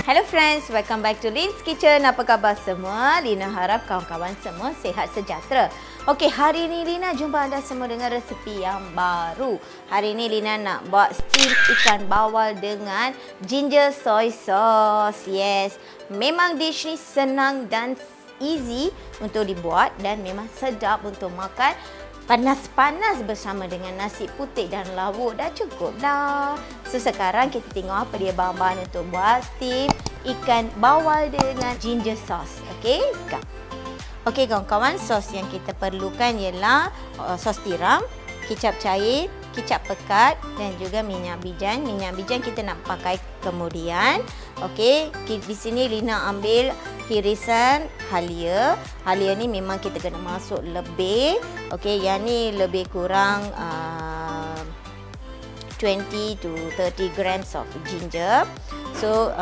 Hello friends, welcome back to Lina's Kitchen. Apa khabar semua? Lina harap kawan-kawan semua sihat sejahtera. Okey, hari ini Lina jumpa anda semua dengan resepi yang baru. Hari ini Lina nak buat steam ikan bawal dengan ginger soy sauce. Yes, memang dish ni senang dan easy untuk dibuat dan memang sedap untuk makan. Panas-panas bersama dengan nasi putih dan lauk dah cukup dah. So sekarang kita tengok apa dia bahan-bahan untuk buat steam ikan bawal dengan ginger sauce. Okey, okey kawan-kawan, sos yang kita perlukan ialah sos tiram, kicap cair, kicap pekat dan juga minyak bijan. Minyak bijan kita nak pakai kemudian. Okey, di sini Lina ambil irisan halia. Halia ni memang kita kena masuk lebih. Okey, yang ni lebih kurang 20 to 30 grams of ginger. So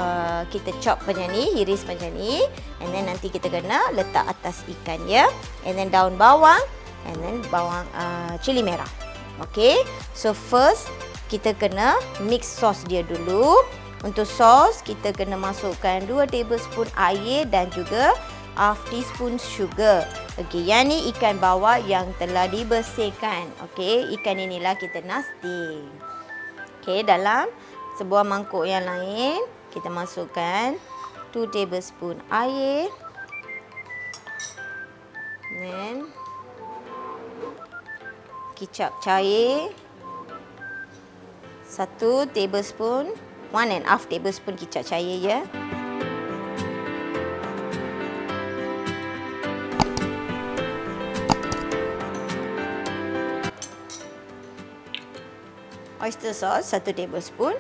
kita chop macam ni, iris macam ni, and then nanti kita kena letak atas ikan ya. And then daun bawang, and then bawang cili merah. Okey, so first kita kena mix sos dia dulu. Untuk sos kita kena masukkan 2 tablespoon air dan juga half teaspoon sugar. Okey, yang ni ikan bawal yang telah dibersihkan. Okey, ikan inilah kita nak steam. Okey, dalam sebuah mangkuk yang lain kita masukkan 2 tablespoon air. Then kicap cair 1 tablespoon, 1.5 tablespoon kicap cair ya. Oyster sauce 1 tablespoon.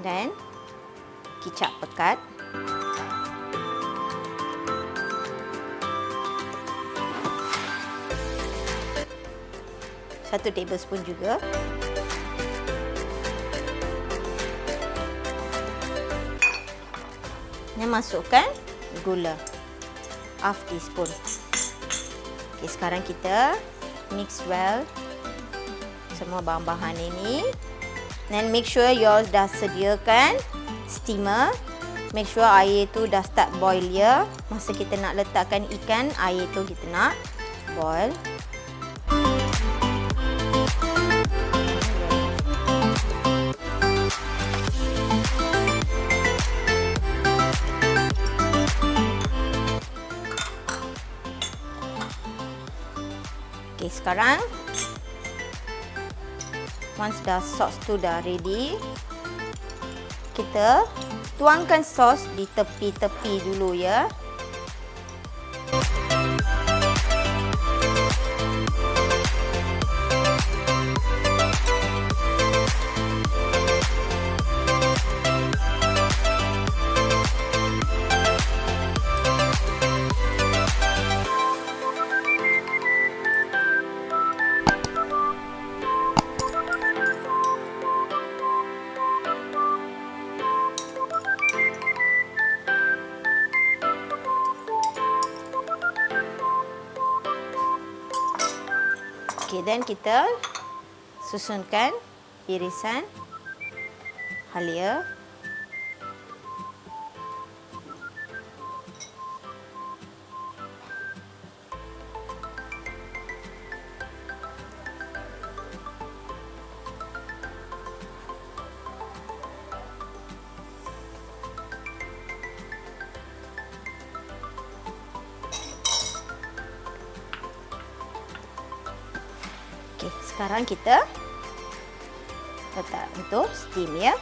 Dan kicap pekat. Satu tablespoon juga. Dan masukkan gula half teaspoon. Okey, sekarang kita mix well semua bahan-bahan ini. Dan make sure you dah sediakan steamer. Make sure air tu dah start boil ya. Masa kita nak letakkan ikan, air tu kita nak boil. Okey, sekarang once dah sos tu dah ready, kita tuangkan sos di tepi-tepi dulu ya. Okey, dan kita susunkan irisan halia. Okey, sekarang kita letak untuk steam ya.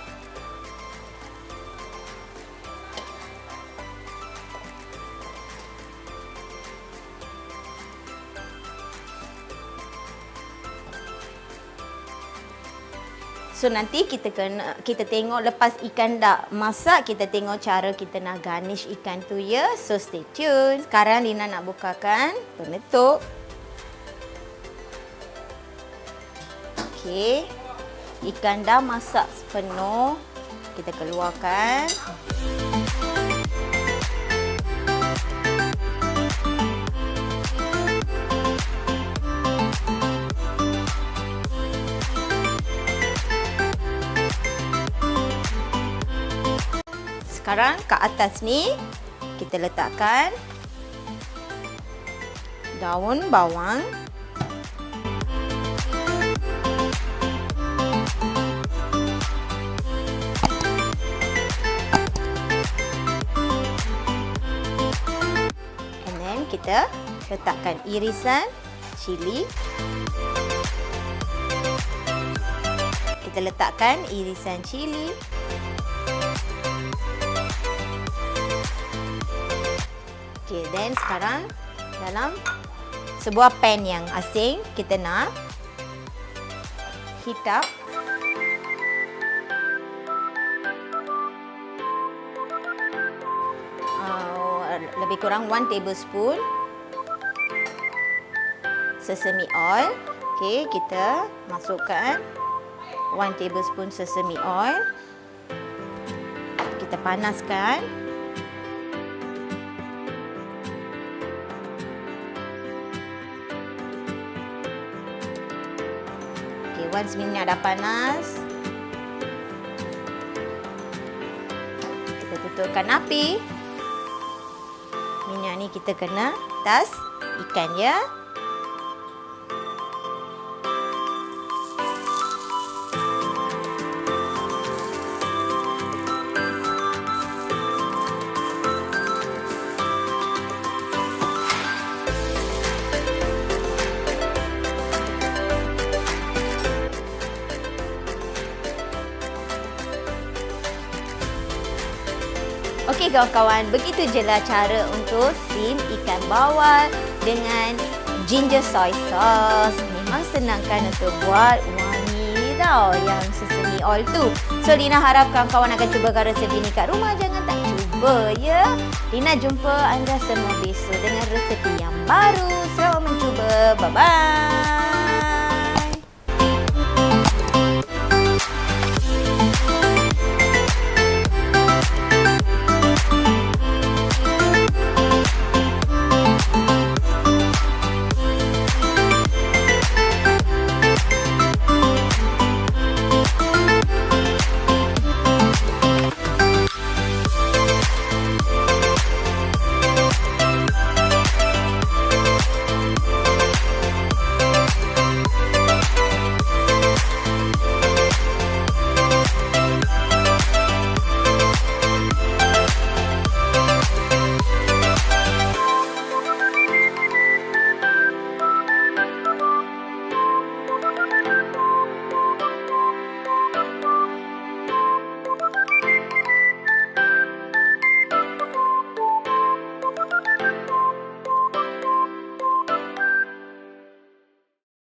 So nanti kita tengok lepas ikan dah masak, kita tengok cara kita nak garnish ikan tu ya. So stay tune. Sekarang Lina nak bukakan penutup. Okey, ikan dah masak penuh. Kita keluarkan. sekarang kat atas ni kita letakkan daun bawang. And then kita letakkan irisan cili. Kita letakkan irisan cili. Okay, then sekarang dalam sebuah pan yang asing, kita nak heat up lebih kurang 1 tablespoon sesame oil. Okay, kita masukkan 1 tablespoon sesame oil. Kita panaskan. Once minyak dah panas, kita tutupkan api. Minyak ni kita kena tas ikan ya. Okey kawan-kawan, begitu je lah cara untuk steam ikan bawal dengan ginger soy sauce. Memang senang kan untuk buat, wangi tau yang sesame oil tu. So Lina harap kawan-kawan akan cubakan resep ini kat rumah. Jangan tak cuba ya. Lina jumpa anda semua besok dengan resep yang baru. Selamat mencuba. Bye-bye.